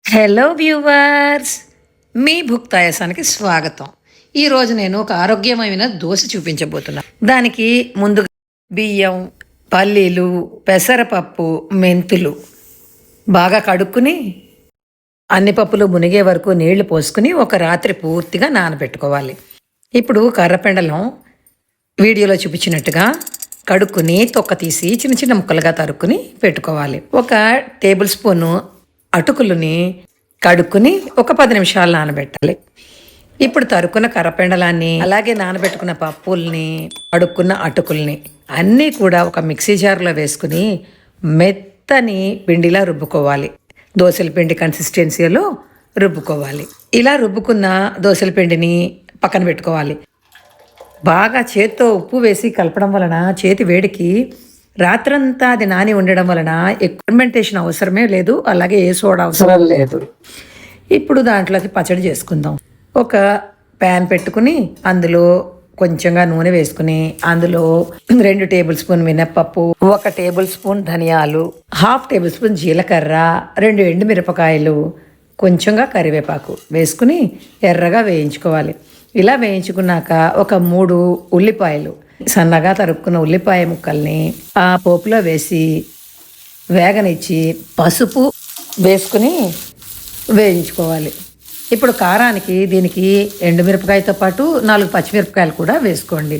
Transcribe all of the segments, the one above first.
Hello viewers, మీ భుక్తాయాసానికి స్వాగతం. ఈరోజు నేను ఒక ఆరోగ్యమైన దోశ చూపించబోతున్నా. దానికి ముందుగా బియ్యం, పల్లీలు, పెసరపప్పు, మెంతులు బాగా కడుక్కుని అన్ని పప్పులు మునిగే వరకు నీళ్లు పోసుకుని ఒక రాత్రి పూర్తిగా నానబెట్టుకోవాలి. ఇప్పుడు కర్రపెండలం వీడియోలో చూపించినట్టుగా కడుక్కుని తొక్క తీసి చిన్న చిన్న ముక్కలుగా తరుక్కుని పెట్టుకోవాలి. ఒక టేబుల్ స్పూను అటుకులని కడుక్కుని ఒక 10 నిమిషాలు నానబెట్టాలి. ఇప్పుడు తరుక్కున్న కర్రపెండలాన్ని, అలాగే నానబెట్టుకున్న పప్పుల్ని, కడుక్కున్న అటుకుల్ని అన్నీ కూడా ఒక మిక్సీ జార్లో వేసుకుని మెత్తని పిండిలా రుబ్బుకోవాలి. దోశల పిండి కన్సిస్టెన్సీలో రుబ్బుకోవాలి. ఇలా రుబ్బుకున్న దోశల పిండిని పక్కన పెట్టుకోవాలి. బాగా చేత్తో ఉప్పు వేసి కలపడం వలన చేతి వేడికి రాత్రంతా అది నాని ఉండడం వలన ఫెర్మెంటేషన్ అవసరమే లేదు, అలాగే ఏ సోడా అవసరం లేదు. ఇప్పుడు దాంట్లోకి పచ్చడి చేసుకుందాం. ఒక ప్యాన్ పెట్టుకుని అందులో కొంచెంగా నూనె వేసుకుని అందులో 2 టేబుల్ స్పూన్ మినప్పప్పు, 1 టేబుల్ స్పూన్ ధనియాలు, 1/2 టేబుల్ స్పూన్ జీలకర్ర, 2 ఎండుమిరపకాయలు, కొంచెంగా కరివేపాకు వేసుకుని ఎర్రగా వేయించుకోవాలి. ఇలా వేయించుకున్నాక ఒక 3 ఉల్లిపాయలు, సన్నగా తరుక్కున్న ఉల్లిపాయ ముక్కల్ని ఆ పోపులో వేసి వేగనిచ్చి పసుపు వేసుకుని వేయించుకోవాలి. ఇప్పుడు కారానికి దీనికి ఎండుమిరపకాయతో పాటు 4 పచ్చిమిరపకాయలు కూడా వేసుకోండి.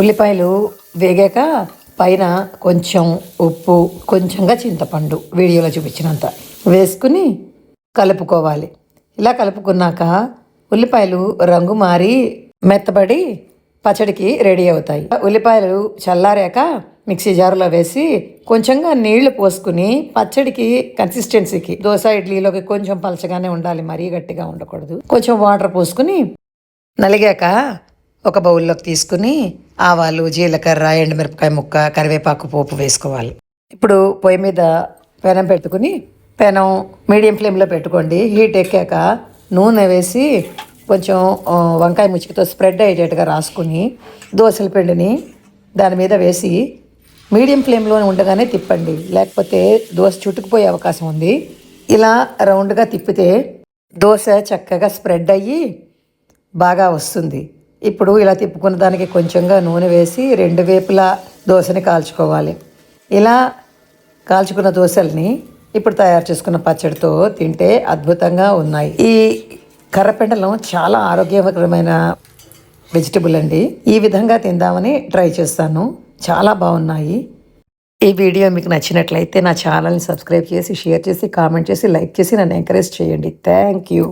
ఉల్లిపాయలు వేగాక పైన కొంచెం ఉప్పు, కొంచెంగా చింతపండు వీడియోలో చూపించినంత వేసుకుని కలుపుకోవాలి. ఇలా కలుపుకున్నాక ఉల్లిపాయలు రంగు మారి మెత్తబడి పచ్చడికి రెడీ అవుతాయి. ఉల్లిపాయలు చల్లారాక మిక్సీ జారులో వేసి కొంచెంగా నీళ్లు పోసుకుని పచ్చడికి కన్సిస్టెన్సీకి, దోశ ఇడ్లీలోకి కొంచెం పలచగానే ఉండాలి, మరీ గట్టిగా ఉండకూడదు. కొంచెం వాటర్ పోసుకుని నలిగాక ఒక బౌల్లోకి తీసుకుని ఆవాలు, జీలకర్ర, ఎండుమిరపకాయ ముక్క, కరివేపాకు పోపు వేసుకోవాలి. ఇప్పుడు పొయ్యి మీద పెనం పెట్టుకుని పెనం మీడియం ఫ్లేమ్లో పెట్టుకోండి. హీట్ ఎక్కాక నూనె వేసి కొంచెం వంకాయ ముచ్చికతో స్ప్రెడ్ అయ్యేటట్టుగా రాసుకుని దోశల పిండిని దాని మీద వేసి మీడియం ఫ్లేమ్లో ఉండగానే తిప్పండి, లేకపోతే దోశ చుట్టుకుపోయే అవకాశం ఉంది. ఇలా రౌండ్గా తిప్పితే దోశ చక్కగా స్ప్రెడ్ అయ్యి బాగా వస్తుంది. ఇప్పుడు ఇలా తిప్పుకున్న దానికి కొంచెంగా నూనె వేసి 2 వైపులా దోశని కాల్చుకోవాలి. ఇలా కాల్చుకున్న దోశల్ని ఇప్పుడు తయారు చేసుకున్న పచ్చడితో తింటే అద్భుతంగా ఉన్నాయి. ఈ కర్రపెండలం చాలా ఆరోగ్యకరమైన వెజిటబుల్ అండి. ఈ విధంగా తిందామని ట్రై చేస్తాను, చాలా బాగున్నాయి. ఈ వీడియో మీకు నచ్చినట్లయితే నా ఛానల్ని సబ్స్క్రైబ్ చేసి, షేర్ చేసి, కామెంట్ చేసి, లైక్ చేసి నన్ను ఎంకరేజ్ చేయండి. Thank you.